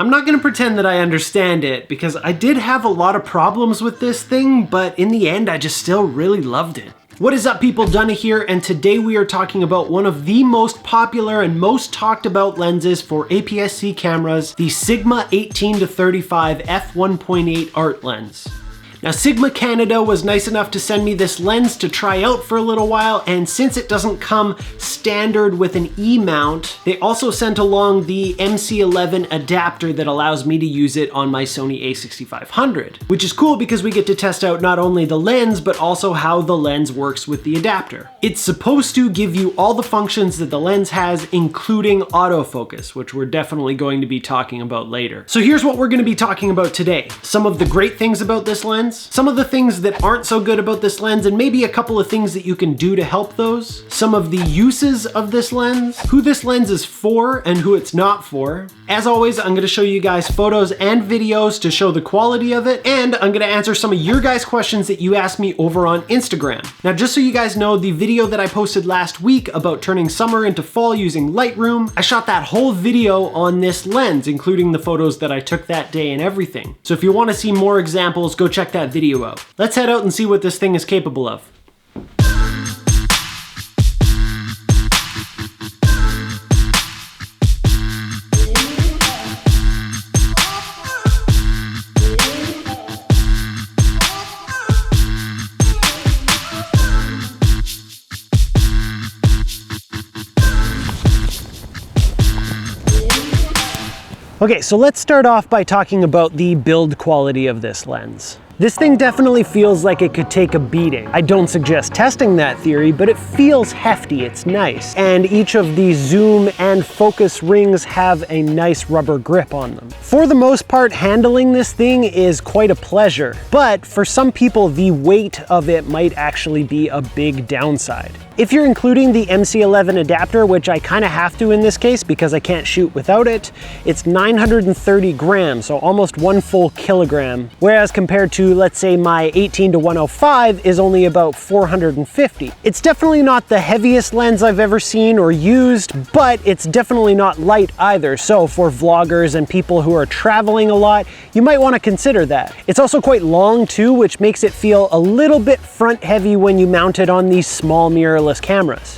I'm not gonna pretend that I understand it, because I did have a lot of problems with this thing, but in the end, I just still really loved it. What is up, people? Dunna here, and today we are talking about one of the most popular and most talked about lenses for APS-C cameras, the Sigma 18-35 f1.8 art lens. Now, Sigma Canada was nice enough to send me this lens to try out for a little while, and since it doesn't come standard with an E-mount, they also sent along the MC-11 adapter that allows me to use it on my Sony a6500, which is cool because we get to test out not only the lens, but also how the lens works with the adapter. It's supposed to give you all the functions that the lens has, including autofocus, which we're definitely going to be talking about later. So here's what we're going to be talking about today. Some of the great things about this lens, some of the things that aren't so good about this lens, and maybe a couple of things that you can do to help those, some of the uses of this lens, who this lens is for and who it's not for. As always, I'm going to show you guys photos and videos to show the quality of it, and I'm going to answer some of your guys' questions that you asked me over on Instagram. Now, just so you guys know, the video that I posted last week about turning summer into fall using Lightroom, I shot that whole video on this lens, including the photos that I took that day and everything. So if you want to see more examples, go check that video out. Let's head out and see what this thing is capable of. Okay, so let's start off by talking about the build quality of this lens. This thing definitely feels like it could take a beating. I don't suggest testing that theory, but it feels hefty, it's nice. And each of the zoom and focus rings have a nice rubber grip on them. For the most part, handling this thing is quite a pleasure, but for some people, the weight of it might actually be a big downside. If you're including the MC-11 adapter, which I kind of have to in this case because I can't shoot without it, it's 930 grams, so almost 1 full kilogram, whereas compared to, let's say, my 18-105 is only about 450. It's definitely not the heaviest lens I've ever seen or used, but it's definitely not light either, so for vloggers and people who are traveling a lot, you might want to consider that. It's also quite long too, which makes it feel a little bit front heavy when you mount it on these small mirrorless cameras.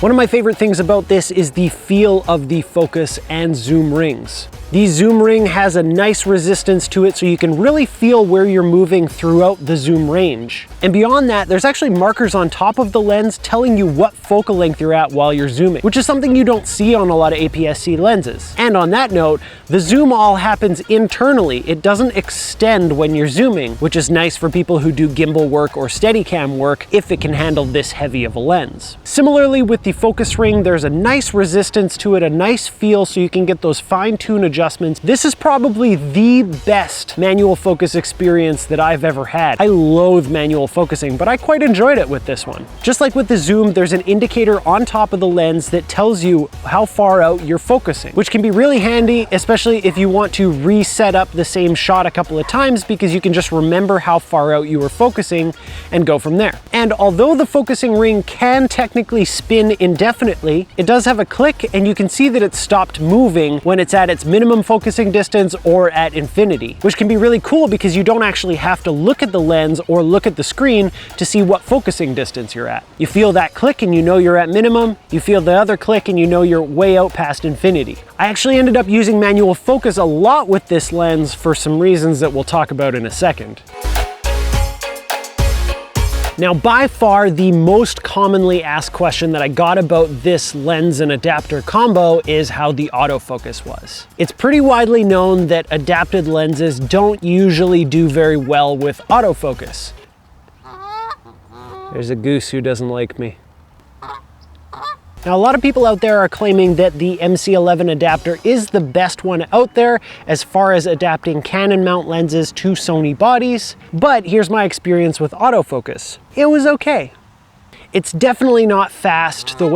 One of my favorite things about this is the feel of the focus and zoom rings. The zoom ring has a nice resistance to it, so you can really feel where you're moving throughout the zoom range. And beyond that, there's actually markers on top of the lens telling you what focal length you're at while you're zooming, which is something you don't see on a lot of APS-C lenses. And on that note, the zoom all happens internally. It doesn't extend when you're zooming, which is nice for people who do gimbal work or Steadicam work if it can handle this heavy of a lens. Similarly, with the focus ring, there's a nice resistance to it, a nice feel, so you can get those fine-tune adjustments. This is probably the best manual focus experience that I've ever had. I loathe manual focusing, but I quite enjoyed it with this one. Just like with the zoom, there's an indicator on top of the lens that tells you how far out you're focusing, which can be really handy, especially if you want to reset up the same shot a couple of times, because you can just remember how far out you were focusing and go from there. And although the focusing ring can technically spin indefinitely, it does have a click, and you can see that it stopped moving when it's at its minimum focusing distance or at infinity, which can be really cool because you don't actually have to look at the lens or look at the screen to see what focusing distance you're at. You feel that click and you know you're at minimum, you feel the other click and you know you're way out past infinity. I actually ended up using manual focus a lot with this lens for some reasons that we'll talk about in a second. Now, by far, the most commonly asked question that I got about this lens and adapter combo is how the autofocus was. It's pretty widely known that adapted lenses don't usually do very well with autofocus. There's a goose who doesn't like me. Now, a lot of people out there are claiming that the MC-11 adapter is the best one out there as far as adapting Canon mount lenses to Sony bodies, but here's my experience with autofocus. It was okay. It's definitely not fast the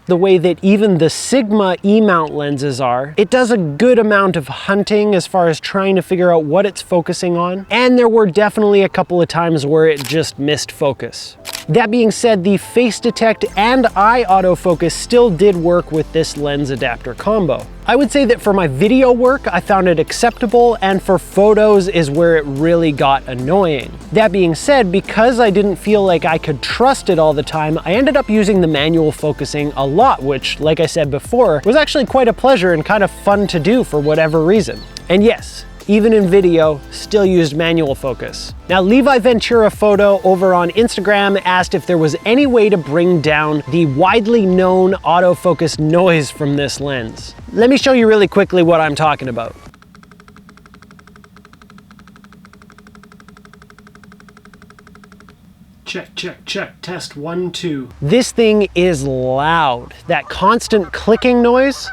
way that even the Sigma E-Mount lenses are. It does a good amount of hunting as far as trying to figure out what it's focusing on, and there were definitely a couple of times where it just missed focus. That being said, the face detect and eye autofocus still did work with this lens adapter combo. I would say that for my video work, I found it acceptable, and for photos is where it really got annoying. That being said, because I didn't feel like I could trust it all the time, I ended up using the manual focusing a lot, which, like I said before, was actually quite a pleasure and kind of fun to do for whatever reason. And yes, even in video, still used manual focus. Now, Levi Ventura Photo over on Instagram asked if there was any way to bring down the widely known autofocus noise from this lens. Let me show you really quickly what I'm talking about. Check, check, check, test 1, 2. This thing is loud. That constant clicking noise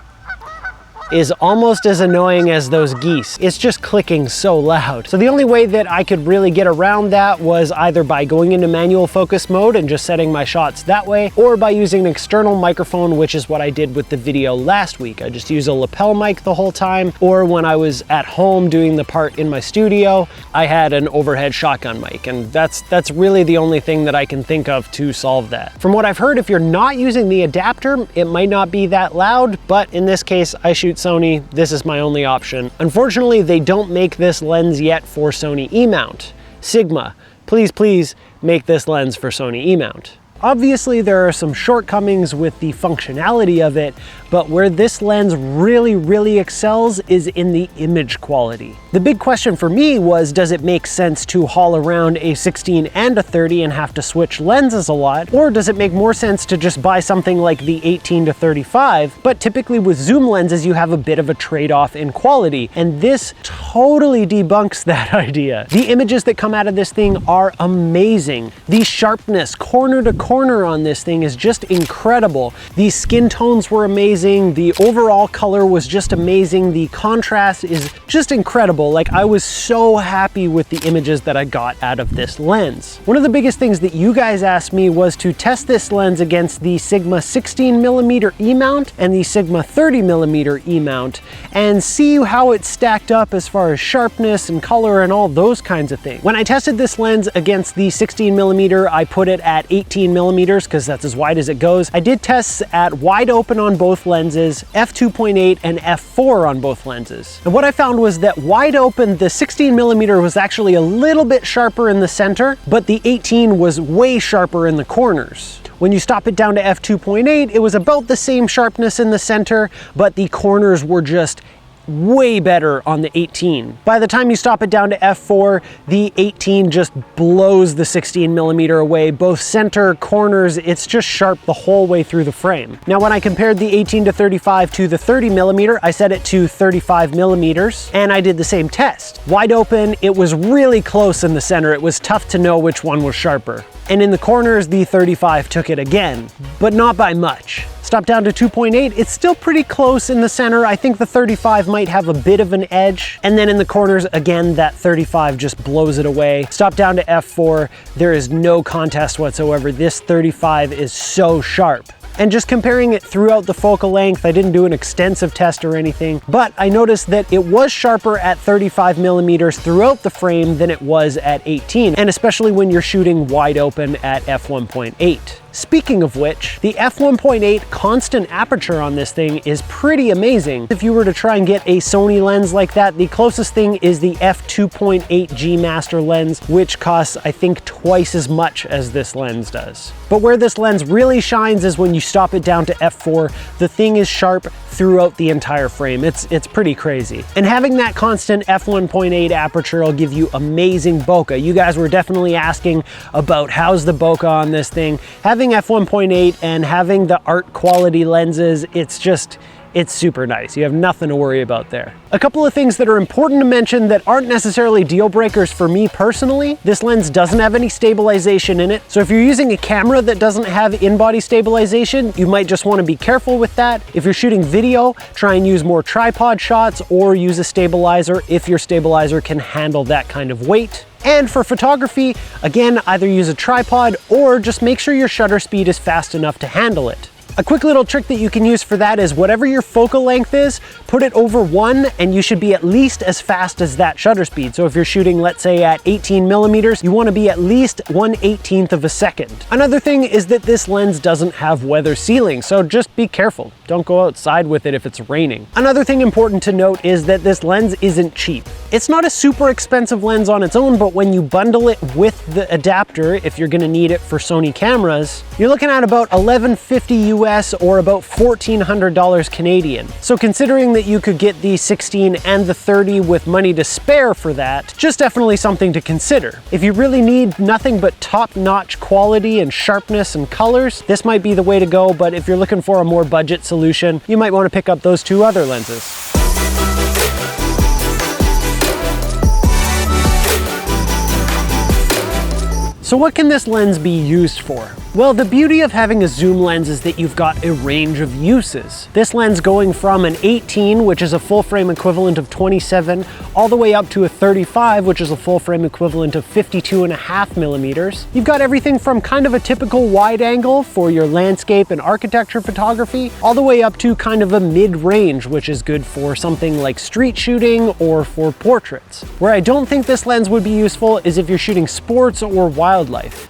is almost as annoying as those geese. It's just clicking so loud. So the only way that I could really get around that was either by going into manual focus mode and just setting my shots that way, or by using an external microphone, which is what I did with the video last week. I just used a lapel mic the whole time, or when I was at home doing the part in my studio, I had an overhead shotgun mic, and that's really the only thing that I can think of to solve that. From what I've heard, if you're not using the adapter, it might not be that loud, but in this case, I shoot Sony, this is my only option. Unfortunately, they don't make this lens yet for Sony E-Mount. Sigma, please, please make this lens for Sony E-Mount. Obviously, there are some shortcomings with the functionality of it, but where this lens really excels is in the image quality. The big question for me was, does it make sense to haul around a 16 and a 30 and have to switch lenses a lot? Or does it make more sense to just buy something like the 18 to 35? But typically with zoom lenses, you have a bit of a trade-off in quality, and this totally debunks that idea. The images that come out of this thing are amazing. The sharpness, corner to corner on this thing is just incredible. The skin tones were amazing. The overall color was just amazing. The contrast is just incredible. Like, I was so happy with the images that I got out of this lens. One of the biggest things that you guys asked me was to test this lens against the Sigma 16mm E-Mount and the Sigma 30mm E-Mount and see how it stacked up as far as sharpness and color and all those kinds of things. When I tested this lens against the 16mm, I put it at 18mm because that's as wide as it goes. I did tests at wide open on both lenses, f2.8 and f4 on both lenses. And what I found was that wide open, the 16mm was actually a little bit sharper in the center, but the 18 was way sharper in the corners. When you stop it down to f2.8, it was about the same sharpness in the center, but the corners were just way better on the 18. By the time you stop it down to f4, the 18 just blows the 16mm away. Both center, corners, it's just sharp the whole way through the frame. Now, when I compared the 18 to 35 to the 30mm, I set it to 35mm, and I did the same test. Wide open, it was really close in the center. It was tough to know which one was sharper. And in the corners, the 35 took it again, but not by much. Stop down to 2.8, it's still pretty close in the center. I think the 35 might have a bit of an edge. And then in the corners, again, that 35 just blows it away. Stop down to f4, there is no contest whatsoever. This 35 is so sharp. And just comparing it throughout the focal length, I didn't do an extensive test or anything, but I noticed that it was sharper at 35mm throughout the frame than it was at 18, and especially when you're shooting wide open at f1.8. Speaking of which, the f1.8 constant aperture on this thing is pretty amazing. If you were to try and get a Sony lens like that, the closest thing is the f2.8 G Master lens, which costs, I think, twice as much as this lens does. But where this lens really shines is when you stop it down to f4. The thing is sharp throughout the entire frame. It's pretty crazy. And having that constant f1.8 aperture will give you amazing bokeh. You guys were definitely asking about how's the bokeh on this thing. Having f1.8 and having the art quality lenses, it's super nice. You have nothing to worry about there. A couple of things that are important to mention that aren't necessarily deal breakers for me personally. This lens doesn't have any stabilization in it. So if you're using a camera that doesn't have in-body stabilization, you might just want to be careful with that. If you're shooting video, try and use more tripod shots or use a stabilizer if your stabilizer can handle that kind of weight. And for photography, again, either use a tripod or just make sure your shutter speed is fast enough to handle it. A quick little trick that you can use for that is whatever your focal length is, put it over 1 and you should be at least as fast as that shutter speed. So if you're shooting, let's say at 18 millimeters, you want to be at least 1/18 of a second. Another thing is that this lens doesn't have weather sealing, so just be careful. Don't go outside with it if it's raining. Another thing important to note is that this lens isn't cheap. It's not a super expensive lens on its own, but when you bundle it with the adapter, if you're gonna need it for Sony cameras, you're looking at about $1150 US or about $1,400 Canadian. So considering that you could get the 16 and the 30 with money to spare for that, just definitely something to consider. If you really need nothing but top-notch quality and sharpness and colors, this might be the way to go, but if you're looking for a more budget solution, you might want to pick up those two other lenses. So what can this lens be used for? Well, the beauty of having a zoom lens is that you've got a range of uses. This lens going from an 18, which is a full frame equivalent of 27, all the way up to a 35, which is a full frame equivalent of 52.5 millimeters. You've got everything from kind of a typical wide angle for your landscape and architecture photography, all the way up to kind of a mid-range, which is good for something like street shooting or for portraits. Where I don't think this lens would be useful is if you're shooting sports or wildlife.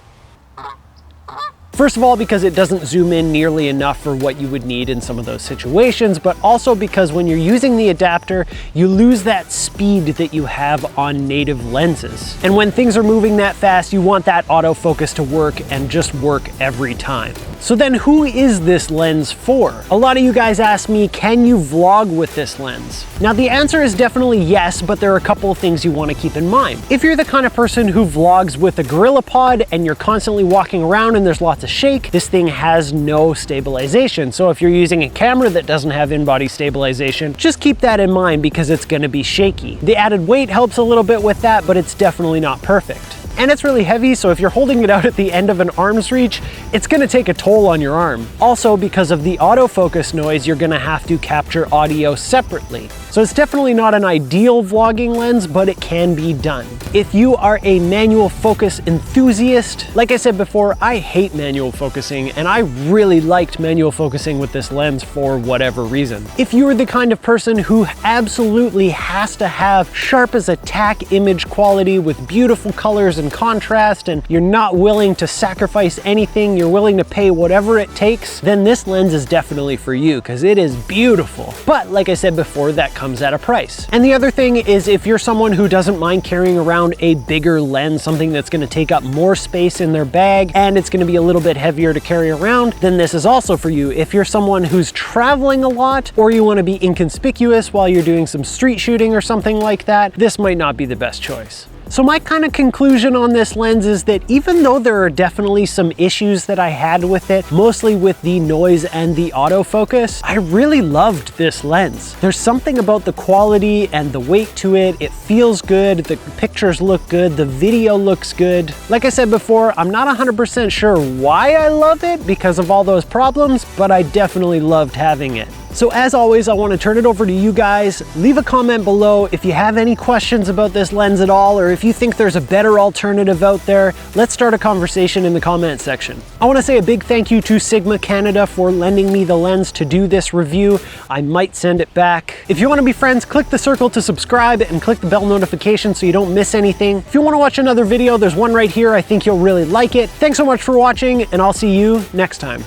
First of all, because it doesn't zoom in nearly enough for what you would need in some of those situations, but also because when you're using the adapter, you lose that speed that you have on native lenses. And when things are moving that fast, you want that autofocus to work and just work every time. So then who is this lens for? A lot of you guys ask me, can you vlog with this lens? Now the answer is definitely yes, but there are a couple of things you want to keep in mind. If you're the kind of person who vlogs with a GorillaPod and you're constantly walking around and there's lots of shake, this thing has no stabilization. So if you're using a camera that doesn't have in-body stabilization, just keep that in mind because it's going to be shaky. The added weight helps a little bit with that, but it's definitely not perfect. And it's really heavy, so if you're holding it out at the end of an arm's reach, it's gonna take a toll on your arm. Also, because of the autofocus noise, you're gonna have to capture audio separately. So it's definitely not an ideal vlogging lens, but it can be done. If you are a manual focus enthusiast, like I said before, I hate manual focusing, and I really liked manual focusing with this lens for whatever reason. If you're the kind of person who absolutely has to have sharp as a tack image quality with beautiful colors and contrast, and you're not willing to sacrifice anything, you're willing to pay whatever it takes, then this lens is definitely for you because it is beautiful. But like I said before, that comes at a price. And the other thing is, if you're someone who doesn't mind carrying around a bigger lens, something that's going to take up more space in their bag and it's going to be a little bit heavier to carry around, then this is also for you. If you're someone who's traveling a lot or you want to be inconspicuous while you're doing some street shooting or something like that, this might not be the best choice. So my kind of conclusion on this lens is that even though there are definitely some issues that I had with it, mostly with the noise and the autofocus, I really loved this lens. There's something about the quality and the weight to it. It feels good, the pictures look good, the video looks good. Like I said before, I'm not 100% sure why I love it because of all those problems, but I definitely loved having it. So as always, I want to turn it over to you guys. Leave a comment below if you have any questions about this lens at all, or if you think there's a better alternative out there. Let's start a conversation in the comment section. I want to say a big thank you to Sigma Canada for lending me the lens to do this review. I might send it back. If you want to be friends, click the circle to subscribe and click the bell notification so you don't miss anything. If you want to watch another video, there's one right here. I think you'll really like it. Thanks so much for watching, and I'll see you next time.